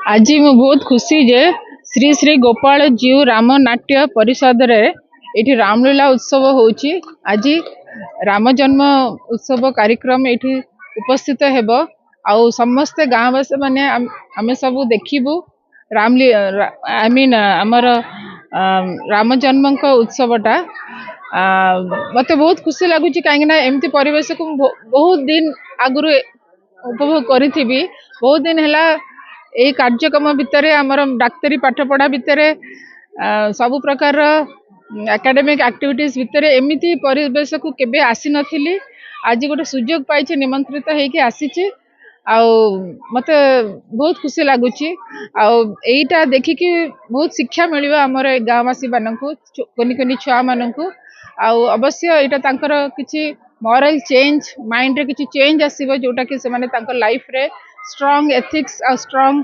आज मु बहुत खुशी जे श्री श्री गोपाल जीव राम नाट्य परिषद रे एठी रामलीला उत्सव होची। आज राम जन्म उत्सव कार्यक्रम एठी उपस्थित हेबो आउ समस्त गाँववासी माने आमे सब देखिबू आई मीन आमर राम जन्म उत्सवटा मत बहुत खुशी लगुच कहीं एमती परिवेश को बहुत दिन आगु उपभोग करी बहुत दिन है यही कार्यक्रम भितर आमर डाक्तरी पाठपढ़ा भितर सबु प्रकार एकेडमिक एक्टिविटीज भितर एमती परिवेश को केबे आसी नथिली। आज गोटे सुजोग पाई निमंत्रित होके आसी मत बहुत खुशी लगुच आईटा देखिकी बहुत शिक्षा मिलिबा आमर गाँववासी मानू कोनी कोनी छुआ मानू अवश्य यहाँ तांकर किछि मॉरल चेंज माइंड रे किछि चेंज आसीबो जोटा कि से माने तांकर लाइफ रे स्ट्रांग एथिक्स और स्ट्रांग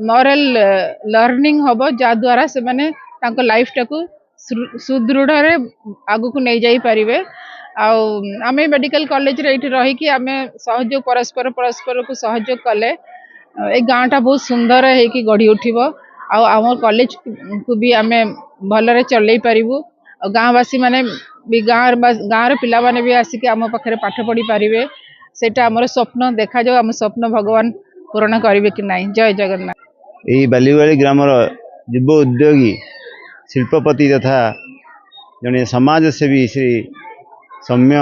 मॉरल लर्निंग हबो जा द्वारा से माने तांकर लाइफ टाको सुदृढ़ रे आगु को नहीं जाई परिबे। आमे मेडिकल कॉलेज रे एठी रही कि आमे सहयोग परस्पर को सहयोग कले ए गाँटा बहुत सुंदर है कि गढ़ी उठिबो आम कॉलेज को भी आमे भल रे चलई परिबू। गाँववासी माने भी गाँव पिला माने भी आसिक आम पाखे पाठ पढ़ी पारे सेटा आमर स्वप्न देखा जाओ आम स्वप्न भगवान पूरण करेंगे कि नहीं। जय जगन्नाथ। यही बालीवाड़ी ग्रामर युव उद्योगी शिल्पपति तथा जड़े समाजसेवी श्री सौम्य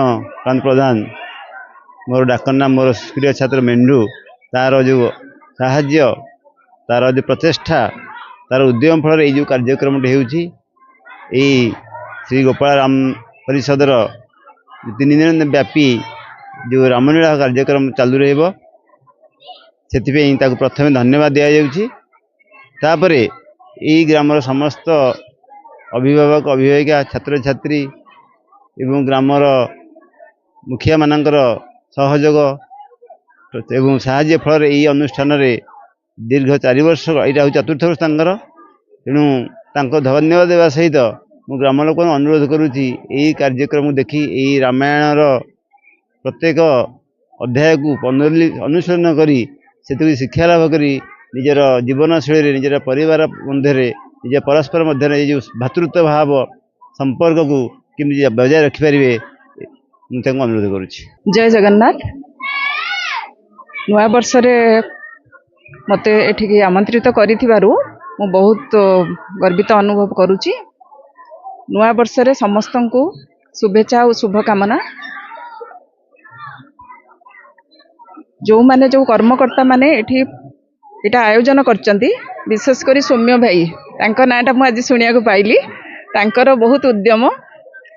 कांत प्रधान मोर डाक नाम मोर प्रिय छात्र मेंढु तार जो साहाय्य तार जो प्रचेषा तार उद्यम फल जो कार्यक्रम श्री गोपाल राम परिषदर 3 दिन व्यापी जो रामलीला कार्यक्रम चालू रहिबो से प्रथम धन्यवाद दि जापर यही ग्रामर समस्त अभिभावक अभिभाविका छात्र छात्री एवं ग्रामर मुखिया मानकर सहयोग एवं साहाय्य फल यही अनुष्ठान रे दीर्घ 4 वर्ष यहाँ चतुर्थ वर्ष तेणु धन्यवाद देवा सहित मु ग्राम लोक अनुरोध करुँची यही कार्यक्रम देखी यही रामायणर प्रत्येक अध्याय को अनुसरण करी से शिक्षा लाभ करी निजर जीवनशैली निजर परिवार मध्य निज परस्पर मध्य जो भातृत्व भाव संपर्क को किमी बजाय रखिपारे मुझे अनुरोध करुँची। जय जगन्नाथ। नुआ वर्ष मते एठिकी आमंत्रित करिथिबारु मु बहुत गर्वित अनुभव करुँची। नुआ वर्ष समस्त को शुभेच्छा और शुभकामना। जो माने जो कर्मकर्ता माने एठी इटा आयोजन करचंती विशेषकर सौम्य भाई तांको नाटा मु आज सुनिया को पाइली तांकर बहुत उद्यम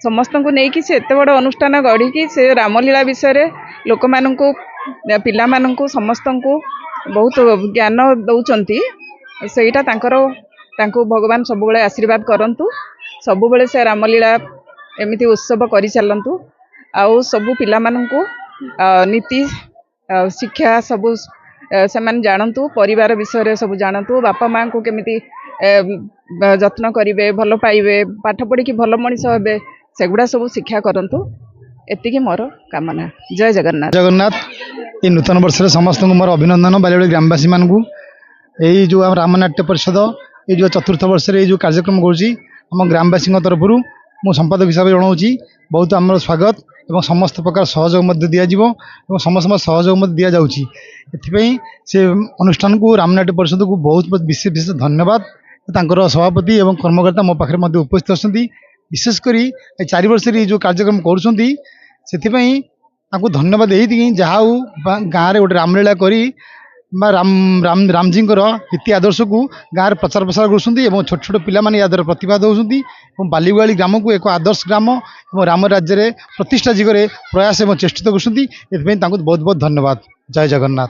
समस्त को लेकिन से एत बड़ अनुष्ठान गढ़ी कि से रामलीला विषय रे लोक मानू पिला मानू समस्त को बहुत ज्ञान दौरान सेटा तांको भगवान सब बेले आशीर्वाद करंतु सब बेले से रामलीला एमिति उत्सव करि चलंतु आउ सबु पिला मानू नीति शिक्षा सबु से माने जानतु परिवार विषय रे सब जानतु बापा माँ को केमिति जत्न करिवे भल पाइबे पाठ पढ़ी कि भल मनीष हेबे सेगुड़ा सब शिक्षा करंतु एतिकी मोर कामना। जय जगन्नाथ। जगन्नाथ। ये नूतन वर्ष समस्त को मोर अभिनंदन बालीवाड़ी ग्रामवासी मानू यही जो राम नाट्य परिषद ये जो चतुर्थ वर्ष रे जो कार्यक्रम करुँची आम ग्रामवासी तरफ मु संपादक हिसाब से जनाऊँगी बहुत आम स्वागत एवं समस्त प्रकार सहयोग दिज्व समस्त सहयोग दि जाऊँगी से अनुष्ठान को रामनाट्य परिषद को बहुत बहुत विशेष विशेष धन्यवाद। तांकर सभापति एवं कर्मकर्ता मो पाखे उपस्थित अच्छा विशेषकर 4 वर्ष जो कार्यक्रम कर धन्यवाद यही जहाँ गाँव में गोटे रामलीला करी रामजी नीति आदर्श को गाँव में प्रचार प्रसार कर छोट छोट पिला माने यादर प्रतिभा दौरान बालीवाड़ी ग्राम को एक आदर्श ग्राम और राम राज्य में प्रतिष्ठा दिगरे प्रयास एवं चेष्टित कर बहुत बहुत धन्यवाद। जय जगन्नाथ।